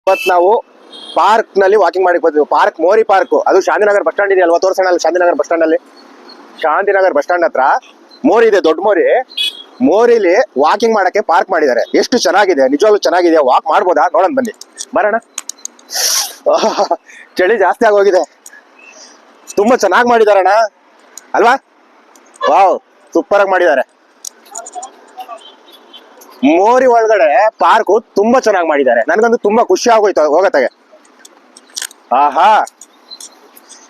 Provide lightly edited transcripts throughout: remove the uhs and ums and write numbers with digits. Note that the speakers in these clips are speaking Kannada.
ಇವತ್ತು ನಾವು ಪಾರ್ಕ್ ನಲ್ಲಿ ವಾಕಿಂಗ್ ಮಾಡಿ ಬಂದ್ವಿ. ಪಾರ್ಕ್ ಮೋರಿ ಪಾರ್ಕ್, ಅದು ಶಾಂತಿನಗರ್ ಬಸ್ ಸ್ಟ್ಯಾಂಡ್ ಇದೆಯಲ್ವಾ, ತೋರ್ಸೋಣ ಅಲ್ಲಿ ಶಾಂತಿನಗರ್ ಬಸ್ ಸ್ಟ್ಯಾಂಡ್ ಅಲ್ಲಿ. ಶಾಂತಿನಗರ್ ಬಸ್ ಸ್ಟ್ಯಾಂಡ್ ಹತ್ರ ಮೋರಿ ಇದೆ, ದೊಡ್ಡ ಮೋರಿ. ಮೋರಿಲಿ ವಾಕಿಂಗ್ ಮಾಡಕ್ಕೆ ಪಾರ್ಕ್ ಮಾಡಿದ್ದಾರೆ. ಎಷ್ಟು ಚೆನ್ನಾಗಿದೆ, ನಿಜವಾಗ್ಲೂ ಚೆನ್ನಾಗಿದೆ. ವಾಕ್ ಮಾಡ್ಬೋದಾ ನೋಡೋಣ ಬನ್ನಿ, ಬರೋಣ. ಚಳಿ ಜಾಸ್ತಿ ಆಗೋಗಿದೆ. ತುಂಬಾ ಚೆನ್ನಾಗಿ ಮಾಡಿದಾರಣ್ಣ ಅಲ್ವಾ? ವಾವ್, ಸೂಪರ್ ಆಗಿ ಮಾಡಿದ್ದಾರೆ. ಮೋರಿ ಒಳಗಡೆ ಪಾರ್ಕು ತುಂಬಾ ಚೆನ್ನಾಗಿ ಮಾಡಿದ್ದಾರೆ. ನನಗಂತೂ ತುಂಬಾ ಖುಷಿ ಆಗೋಯ್ತು ಹೋಗತ್ತಾಗೆ. ಆಹಾ,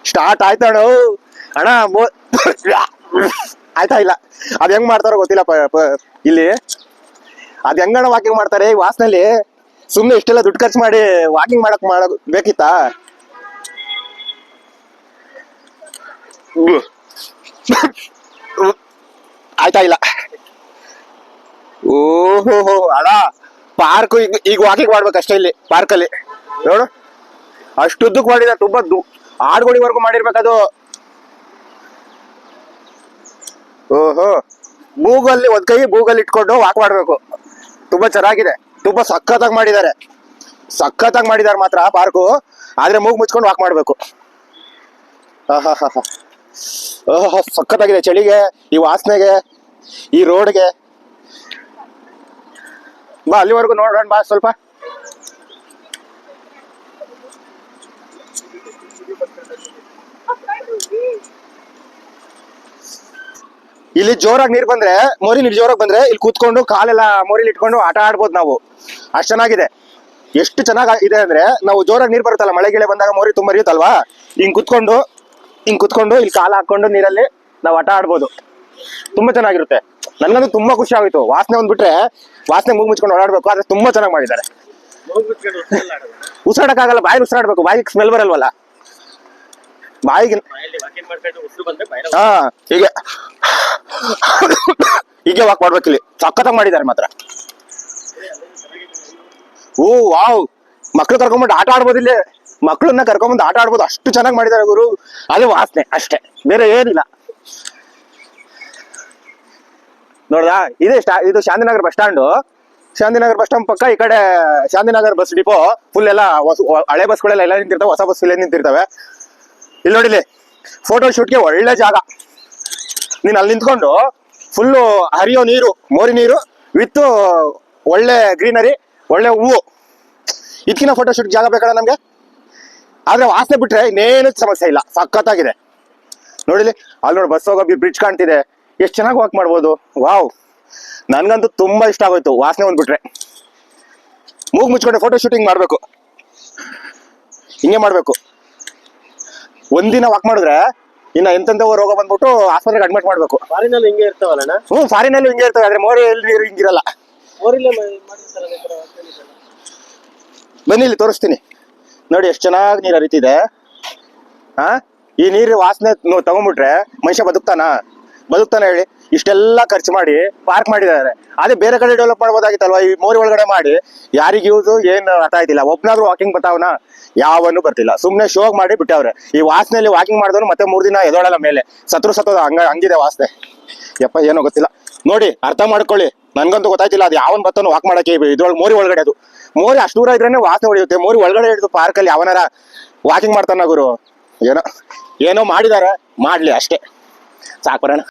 ಸ್ಟಾರ್ಟ್ ಆಯ್ತಾಣ ಅಣ್ಣ. ಆಯ್ತಾ ಇಲ್ಲ, ಅದ್ ಹೆಂಗ್ ಮಾಡ್ತಾರೋ ಗೊತ್ತಿಲ್ಲ. ಇಲ್ಲಿ ಅದ್ ಹೆಂಗಣ ವಾಕಿಂಗ್ ಮಾಡ್ತಾರೆ ಈ ವಾಸನಲ್ಲಿ? ಸುಮ್ನೆ ಇಷ್ಟೆಲ್ಲ ದುಡ್ಡು ಖರ್ಚು ಮಾಡಿ ವಾಕಿಂಗ್ ಮಾಡಕ್ ಬೇಕಿತ್ತಾ? ಆಯ್ತಾ ಇಲ್ಲ. ಓಹೋ ಅಣ್ಣ, ಪಾರ್ಕ್ ಈಗ ವಾಕಿಂಗ್ ಮಾಡ್ಬೇಕಷ್ಟೇ ಇಲ್ಲಿ ಪಾರ್ಕಲ್ಲಿ. ನೋಡು, ಅಷ್ಟುದ್ದಕ್ಕೆ ಮಾಡಿದ. ತುಂಬಾ ಆಡುಗೋಡಿವರೆಗೂ ಮಾಡಿರ್ಬೇಕದು. ಓಹೋ, ಬೂಗಲ್ಲಿ ಒಂದ್ ಕೈ ಬೂಗಲ್ಲಿ ಇಟ್ಕೊಂಡು ವಾಕ್ ಮಾಡ್ಬೇಕು. ತುಂಬಾ ಚೆನ್ನಾಗಿದೆ, ತುಂಬಾ ಸಖತ್ತಾಗಿ ಮಾಡಿದ್ದಾರೆ. ಸಖತ್ತಾಗಿ ಮಾಡಿದ್ದಾರೆ ಮಾತ್ರ ಪಾರ್ಕು. ಆದ್ರೆ ಮೂಗ್ ಮುಚ್ಕೊಂಡು ವಾಕ್ ಮಾಡ್ಬೇಕು. ಓಹೋ, ಸಖತ್ತಾಗಿದೆ. ಚಳಿಗೆ, ಈ ವಾಸನೆಗೆ, ಈ ರೋಡ್ಗೆ. ಬಾ ಅಲ್ಲಿವರೆಗೂ ನೋಡೋಣ ಬಾ ಸ್ವಲ್ಪ. ಇಲ್ಲಿ ಜೋರಾಗಿ ನೀರ್ ಬಂದ್ರೆ, ಮೋರಿ ನೀರ್ ಜೋರಾಗಿ ಬಂದ್ರೆ ಇಲ್ಲಿ ಕೂತ್ಕೊಂಡು ಕಾಲೆಲ್ಲ ಮೋರಿಲಿ ಇಟ್ಕೊಂಡು ಆಟ ಆಡ್ಬೋದು ನಾವು. ಅಷ್ಟ್ ಚೆನ್ನಾಗಿದೆ. ಎಷ್ಟು ಚೆನ್ನಾಗಿದೆ ಅಂದ್ರೆ, ನಾವು ಜೋರಾಗಿ ನೀರ್ ಬರುತ್ತಲ್ಲ, ಮಳೆ ಗಿಳೆ ಬಂದಾಗ ಮೋರಿ ತುಂಬ ಹರಿಯುತ್ತಲ್ವಾ, ಹಿಂಗ್ ಕುತ್ಕೊಂಡು ಇಲ್ಲಿ ಕಾಲ ಹಾಕೊಂಡು ನೀರಲ್ಲಿ ನಾವು ಆಟ ಆಡ್ಬೋದು. ತುಂಬಾ ಚೆನ್ನಾಗಿರುತ್ತೆ. ನನ್ಗಂತೂ ತುಂಬಾ ಖುಷಿ ಆಗೋಯ್ತು. ವಾಸನೆ ಒಂದ್ಬಿಟ್ರೆ, ವಾಸನೆ ಮೂಗ್ ಮುಚ್ಕೊಂಡು ಓಡಾಡ್ಬೇಕು. ಆದ್ರೆ ತುಂಬಾ ಚೆನ್ನಾಗಿ ಮಾಡಿದ್ದಾರೆ. ಉಸಿರಾಡಕ್ಕಾಗಲ್ಲ, ಬಾಯಿಗೆ ಉಸಿರಾಡ್ಬೇಕು. ಬಾಯಿಗೆ ಸ್ಮೆಲ್ ಬರಲ್ವಲ್ಲ ಬಾಯಿಗೆ. ಹಾ, ಹೀಗೆ ವಾಕ್ ಮಾಡ್ಬೇಕು. ಇಲ್ಲಿ ಸಖತ್ತಾಗಿ ಮಾಡಿದ್ದಾರೆ ಮಾತ್ರ. ಓ ವಾವ್, ಮಕ್ಳು ಕರ್ಕೊಂಡ್ಬಿಟ್ಟು ಆಟ ಆಡ್ಬೋದು. ಇಲ್ಲಿ ಮಕ್ಳನ್ನ ಕರ್ಕೊಂಡ್ಬಂದು ಆಟ ಆಡ್ಬೋದು. ಅಷ್ಟು ಚೆನ್ನಾಗಿ ಮಾಡಿದ್ದಾರೆ ಗುರು. ಅದು ವಾಸನೆ ಅಷ್ಟೇ, ಬೇರೆ ಏನಿಲ್ಲ. ನೋಡ್ದಾ, ಇದು Shantinagar bus stand. Shantinagar bus stand ಪಕ್ಕ ಈ ಕಡೆ ಶಾಂತಿನಗರ್ ಬಸ್ ಡಿಪೋ. ಫುಲ್ ಎಲ್ಲ ಹಳೆ ಬಸ್ಗಳೆಲ್ಲ ಎಲ್ಲ ನಿಂತಿರ್ತವೆ, ಹೊಸ ಬಸ್ ಇಲ್ಲೇ ನಿಂತಿರ್ತವೆ. ಇಲ್ಲಿ ನೋಡಿಲಿ, ಫೋಟೋ ಶೂಟ್ಗೆ ಒಳ್ಳೆ ಜಾಗ. ನೀನ್ ಅಲ್ಲಿ ನಿಂತ್ಕೊಂಡು ಫುಲ್ಲು ಹರಿಯೋ ನೀರು, ಮೋರಿ ನೀರು ವಿತ್ ಒಳ್ಳೆ ಗ್ರೀನರಿ, ಒಳ್ಳೆ ಹೂವು. ಇದಕ್ಕಿಂತ ಫೋಟೋ ಶೂಟ್ ಜಾಗ ಬೇಕಲ್ಲ ನಮ್ಗೆ. ಆದ್ರೆ ವಾಸನೆ ಬಿಟ್ರೆ ಇನ್ನೇನು ಸಮಸ್ಯೆ ಇಲ್ಲ. ಸಖತ್ತಾಗಿದೆ. ನೋಡಿಲಿ, ಅಲ್ಲಿ ನೋಡಿ ಬಸ್ ಹೋಗೋ ಬ್ರಿಡ್ಜ್ ಕಾಣ್ತಿದೆ. ಎಷ್ಟು ಚೆನ್ನಾಗಿ ವಾಕ್ ಮಾಡ್ಬೋದು. ವಾವ್, ನನ್ಗಂತೂ ತುಂಬಾ ಇಷ್ಟ ಆಗೋಯ್ತು. ವಾಸನೆ ಒಂದ್ಬಿಟ್ರೆ ಮೂಗ್ ಮುಚ್ಕೊಂಡು ಫೋಟೋ ಶೂಟಿಂಗ್ ಮಾಡ್ಬೇಕು. ಹಿಂಗೆ ಮಾಡ್ಬೇಕು. ಒಂದಿನ ವಾಕ್ ಮಾಡಿದ್ರೆ ಇನ್ನ ಎಂತೆಂತವ ರೋಗ ಬಂದ್ಬಿಟ್ಟು ಆಸ್ಪತ್ರೆಗೆ ಅಡ್ಮಿಟ್ ಮಾಡ್ಬೇಕು. ಫಾರಿನಲ್ಲಿ ಹಿಂಗೆ ಇರ್ತಾವಲ್ಲ? ಫಾರಿನಲ್ಲಿ ಹಿಂಗೆ ಇರ್ತವೆ. ಆದ್ರೆ ಮೋರಿ ನೀರು ಹಿಂಗಿರಲ್ಲ. ಬನ್ನಿ, ಇಲ್ಲಿ ತೋರಿಸ್ತೀನಿ ನೋಡಿ, ಎಷ್ಟು ಚೆನ್ನಾಗಿ ನೀರು ಹರಿತಿದೆ. ಈ ನೀರು ವಾಸನೆ ತಗೊಂಡ್ಬಿಟ್ರೆ ಮನುಷ್ಯ ಬದುಕ್ತಾನ ಹೇಳಿ? ಇಷ್ಟೆಲ್ಲ ಖರ್ಚು ಮಾಡಿ ಪಾರ್ಕ್ ಮಾಡಿದ್ದಾರೆ. ಅದೇ ಬೇರೆ ಕಡೆ ಡೆವಲಪ್ ಮಾಡ್ಬೋದಾಗಿತ್ತಲ್ವಾ? ಈ ಮೋರಿ ಒಳಗಡೆ ಮಾಡಿ ಯಾರಿಗೆ ಯೂಸು ಏನು ಅರ್ಥ ಆಯ್ತಿಲ್ಲ. ಒಬ್ನಾದ್ರೂ ವಾಕಿಂಗ್ ಬರ್ತಾವನ? ಯಾವನ್ನೂ ಬರ್ತಿಲ್ಲ. ಸುಮ್ನೆ ಶೋಗ್ ಮಾಡಿ ಬಿಟ್ಟವ್ರೆ. ಈ ವಾಸನೆಯಲ್ಲಿ ವಾಕಿಂಗ್ ಮಾಡಿದವನು ಮತ್ತೆ 3 ದಿನ ಎದೋಳಲ್ಲ ಮೇಲೆ. ಸತ್ತೋದ ಹಂಗಿದೆ ವಾಸನೆ. ಯಪ್ಪ, ಏನೋ ಗೊತ್ತಿಲ್ಲ. ನೋಡಿ, ಅರ್ಥ ಮಾಡ್ಕೊಳ್ಳಿ. ನನ್ಗಂತೂ ಗೊತ್ತಾಯ್ತಿಲ್ಲ ಅದು ಯಾವನ್ ಬರ್ತಾನೋ ವಾಕ್ ಮಾಡಕ್ಕೆ ಇದ್ರೊಳಗೆ ಮೋರಿ ಒಳಗಡೆ. ಅದು ಮೋರಿ ಅಷ್ಟು ದೂರ ಇದ್ರೇನೆ ವಾಸನೆ ಹೊಡೆಯುತ್ತೆ. ಮೋರಿ ಒಳಗಡೆ ಹಿಡಿದು ಪಾರ್ಕಲ್ಲಿ ಯಾವನಾರ ವಾಕಿಂಗ್ ಮಾಡ್ತಾನ ಗುರು? ಏನೋ ಮಾಡಿದಾರೆ, ಮಾಡ್ಲಿ ಅಷ್ಟೇ. ಸಾಕು ಬರೋಣ.